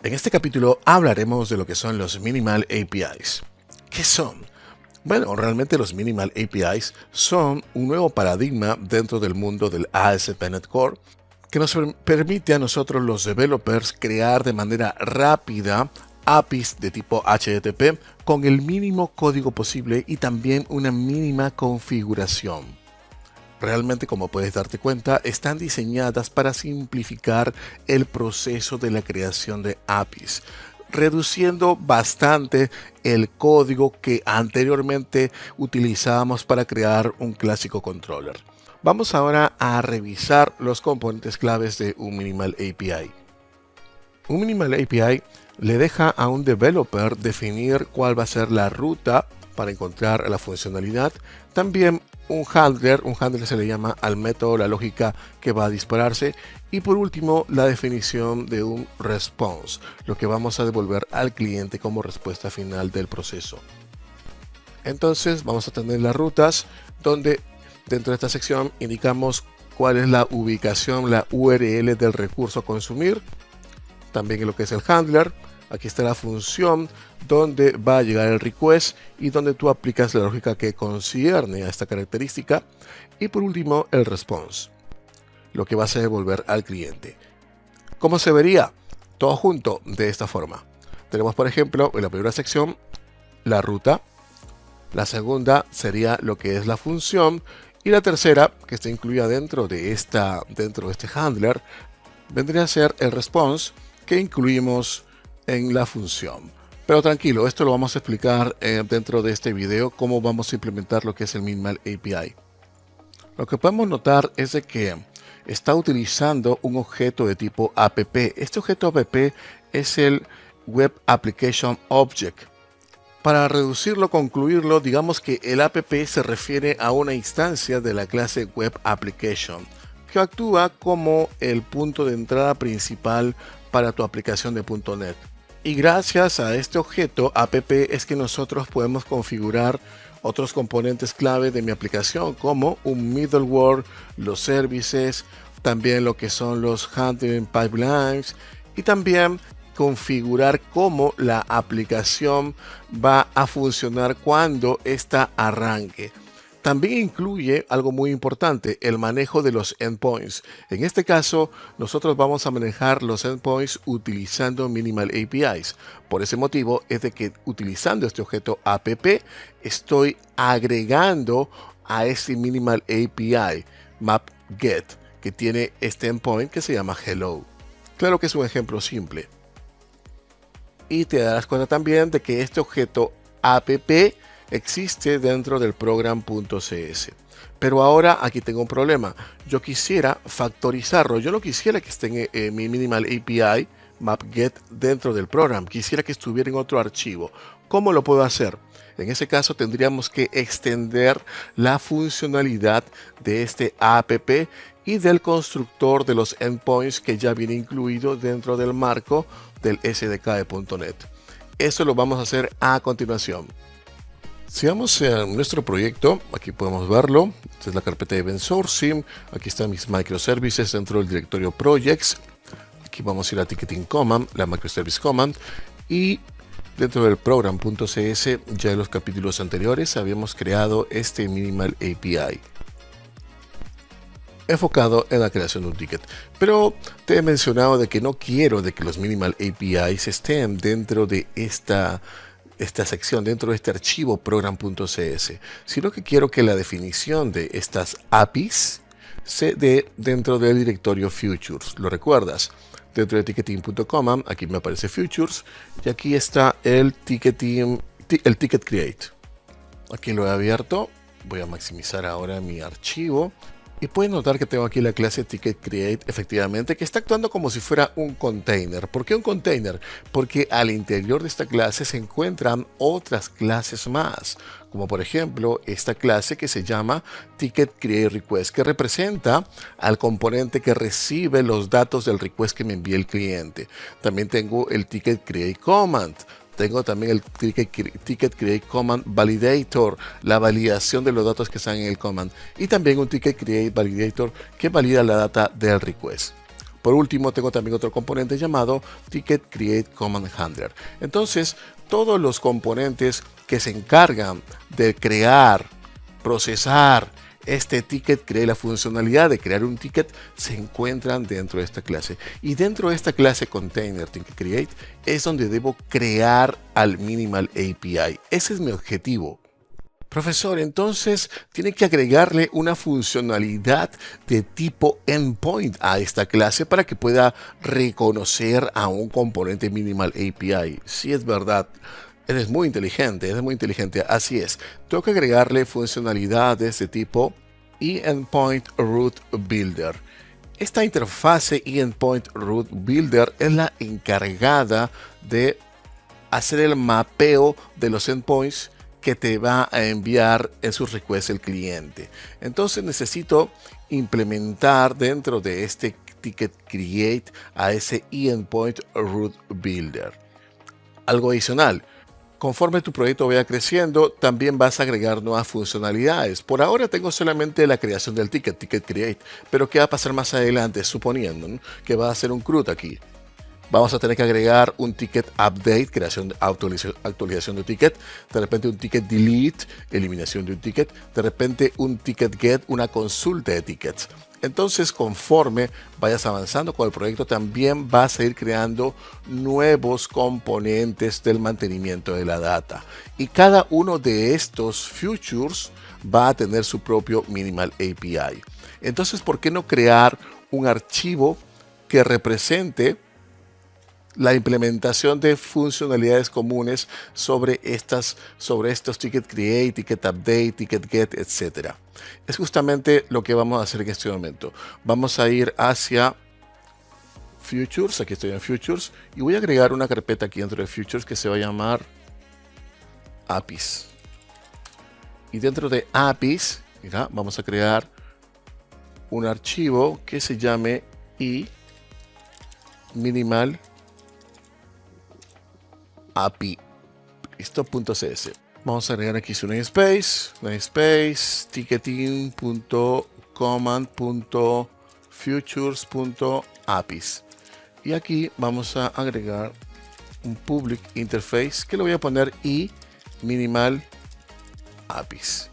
En este capítulo hablaremos de lo que son los Minimal APIs. ¿Qué son? Bueno, realmente los Minimal APIs son un nuevo paradigma dentro del mundo del ASP.NET Core que nos permite a nosotros los developers crear de manera rápida APIs de tipo HTTP con el mínimo código posible y también una mínima configuración. Realmente, como puedes darte cuenta, están diseñadas para simplificar el proceso de la creación de APIs, reduciendo bastante el código que anteriormente utilizábamos para crear un clásico controller. Vamos ahora a revisar los componentes claves de un Minimal API. Un Minimal API le deja a un developer definir cuál va a ser la ruta para encontrar la funcionalidad. También un handler se le llama al método, la lógica que va a dispararse. Y por último, la definición de un response, lo que vamos a devolver al cliente como respuesta final del proceso. Entonces vamos a tener las rutas donde dentro de esta sección indicamos cuál es la ubicación, la URL del recurso a consumir. También en lo que es el handler, aquí está la función donde va a llegar el request y donde tú aplicas la lógica que concierne a esta característica. Y por último, el response, lo que vas a devolver al cliente. ¿Cómo se vería? Todo junto de esta forma. Tenemos, por ejemplo, en la primera sección la ruta, la segunda sería lo que es la función y la tercera, que está incluida dentro de este handler, vendría a ser el response que incluimos en la función. Pero tranquilo, esto lo vamos a explicar dentro de este video, cómo vamos a implementar lo que es el Minimal API. Lo que podemos notar es de que está utilizando un objeto de tipo app. Este objeto app es el Web Application Object. Para reducirlo, concluirlo, digamos que el app se refiere a una instancia de la clase Web Application que actúa como el punto de entrada principal para tu aplicación de .NET. Y gracias a este objeto app es que nosotros podemos configurar otros componentes clave de mi aplicación, como un middleware, los services, también lo que son los handling pipelines y también configurar cómo la aplicación va a funcionar cuando ésta arranque. También incluye algo muy importante, el manejo de los endpoints. En este caso, nosotros vamos a manejar los endpoints utilizando Minimal APIs. Por ese motivo es de que utilizando este objeto app, estoy agregando a este Minimal API map.get, que tiene este endpoint que se llama hello. Claro que es un ejemplo simple. Y te darás cuenta también de que este objeto app existe dentro del program.cs. Pero ahora aquí tengo un problema. Yo quisiera factorizarlo. Yo no quisiera que esté en mi Minimal API map.get dentro del program. Quisiera que estuviera en otro archivo. ¿Cómo lo puedo hacer? En ese caso tendríamos que extender la funcionalidad de este app y del constructor de los endpoints que ya viene incluido dentro del marco del SDK de .NET. Eso lo vamos a hacer a continuación. Si vamos a nuestro proyecto, aquí podemos verlo. Esta es la carpeta de Event Sourcing. Aquí están mis microservices dentro del directorio Projects. Aquí vamos a ir a Ticketing Command, la Microservice Command. Y dentro del Program.cs, ya en los capítulos anteriores, habíamos creado este Minimal API enfocado en la creación de un ticket. Pero te he mencionado de que no quiero de que los Minimal APIs estén dentro de esta sección, dentro de este archivo program.cs, sino que quiero que la definición de estas APIs se dé dentro del directorio Futures. ¿Lo recuerdas? Dentro de ticketing.command, aquí me aparece Futures y aquí está el ticket create. Aquí lo he abierto. Voy a maximizar ahora mi archivo. Y pueden notar que tengo aquí la clase TicketCreate, efectivamente, que está actuando como si fuera un container. ¿Por qué un container? Porque al interior de esta clase se encuentran otras clases más, como por ejemplo esta clase que se llama TicketCreateRequest, que representa al componente que recibe los datos del request que me envía el cliente. También tengo el TicketCreateCommand. Tengo también el Ticket Create Command Validator, la validación de los datos que están en el command. Y también un Ticket Create Validator que valida la data del request. Por último, tengo también otro componente llamado Ticket Create Command Handler. Entonces, todos los componentes que se encargan de crear, procesar este ticket, crear la funcionalidad de crear un ticket, se encuentran dentro de esta clase. Y dentro de esta clase Container Ticket Create es donde debo crear al Minimal API. Ese es mi objetivo. Profesor, entonces tiene que agregarle una funcionalidad de tipo endpoint a esta clase para que pueda reconocer a un componente Minimal API. Sí, es verdad. Eres muy inteligente, así es. Tengo que agregarle funcionalidades de tipo eEndpoint Root Builder. Esta interfase eEndpoint Root Builder es la encargada de hacer el mapeo de los endpoints que te va a enviar en sus requests el cliente. Entonces necesito implementar dentro de este Ticket Create a ese eEndpoint Root Builder. Algo adicional. Conforme tu proyecto vaya creciendo, también vas a agregar nuevas funcionalidades. Por ahora tengo solamente la creación del Ticket Create, pero ¿qué va a pasar más adelante? Suponiendo, ¿no?, que va a hacer un CRUD aquí. Vamos a tener que agregar un ticket update, creación, actualización de ticket, de repente un ticket delete, eliminación de un ticket, de repente un ticket get, una consulta de tickets. Entonces, conforme vayas avanzando con el proyecto, también vas a ir creando nuevos componentes del mantenimiento de la data. Y cada uno de estos features va a tener su propio Minimal API. Entonces, ¿por qué no crear un archivo que represente la implementación de funcionalidades comunes sobre estos Ticket Create, Ticket Update, Ticket Get, etc.? Es justamente lo que vamos a hacer en este momento. Vamos a ir hacia Futures, aquí estoy en Futures, y voy a agregar una carpeta aquí dentro de Futures que se va a llamar APIs. Y dentro de APIs, mira, vamos a crear un archivo que se llame minimal API. Listo.cs. Vamos a agregar aquí su namespace, ticketing.command.futures.apis. Y aquí vamos a agregar un public interface que le voy a poner minimal apis.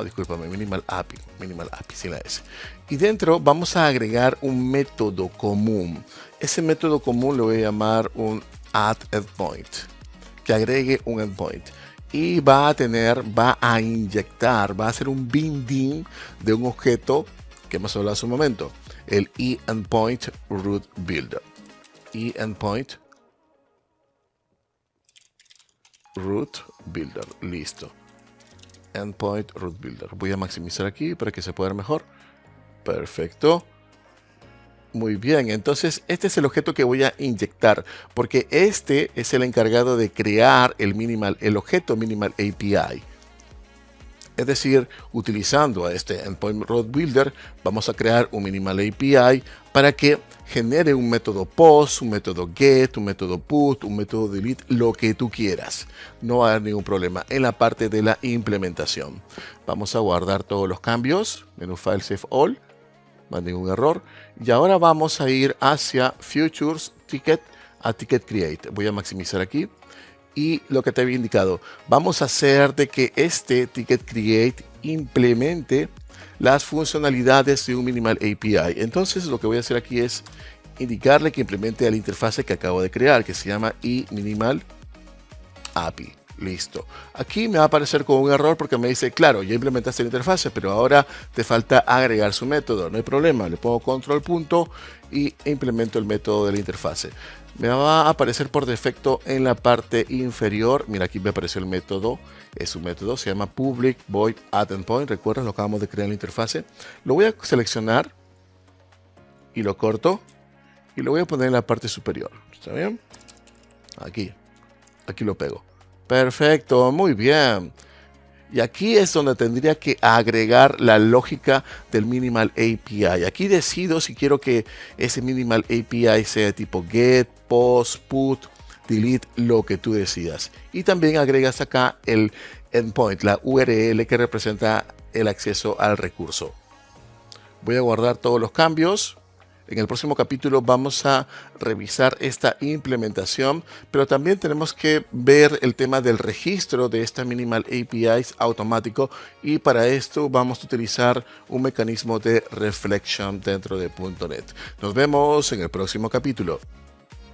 Discúlpame, minimal API sin la S. Y dentro vamos a agregar un método común. Ese método común lo voy a llamar un add endpoint, que agregue un endpoint. Y va a inyectar, va a hacer un binding de un objeto que hemos hablado hace un momento, el eEndpoint Root Builder. eEndpoint Root Builder, listo. Endpoint Root Builder. Voy a maximizar aquí para que se pueda ver mejor. Perfecto. Muy bien, entonces este es el objeto que voy a inyectar, porque este es el encargado de crear el objeto Minimal API. Es decir, utilizando a este Endpoint Root Builder, vamos a crear un Minimal API para que genere un método post, un método get, un método put, un método delete, lo que tú quieras. No va a haber ningún problema en la parte de la implementación. Vamos a guardar todos los cambios, menú File Save All, no hay ningún error. Y ahora vamos a ir hacia Futures, Ticket, a Ticket Create. Voy a maximizar aquí. Y lo que te había indicado, vamos a hacer de que este Ticket Create implemente las funcionalidades de un Minimal API. Entonces lo que voy a hacer aquí es indicarle que implemente la interfase que acabo de crear, que se llama eMinimal API. Listo. Aquí me va a aparecer con un error porque me dice, claro, ya implementaste la interfase, pero ahora te falta agregar su método. No hay problema, le pongo control punto y implemento el método de la interfase. Me va a aparecer por defecto en la parte inferior. Mira, aquí me apareció el método. Es un método, se llama public void add endpoint. Recuerda, lo acabamos de crear en la interfase. Lo voy a seleccionar y lo corto y lo voy a poner en la parte superior. ¿Está bien? Aquí lo pego. Perfecto, muy bien. Y aquí es donde tendría que agregar la lógica del Minimal API. Aquí decido si quiero que ese Minimal API sea de tipo get, post, put, delete, lo que tú decidas. Y también agregas acá el endpoint, la URL que representa el acceso al recurso. Voy a guardar todos los cambios. En el próximo capítulo vamos a revisar esta implementación, pero también tenemos que ver el tema del registro de esta Minimal APIs automático, y para esto vamos a utilizar un mecanismo de reflection dentro de .NET. Nos vemos en el próximo capítulo.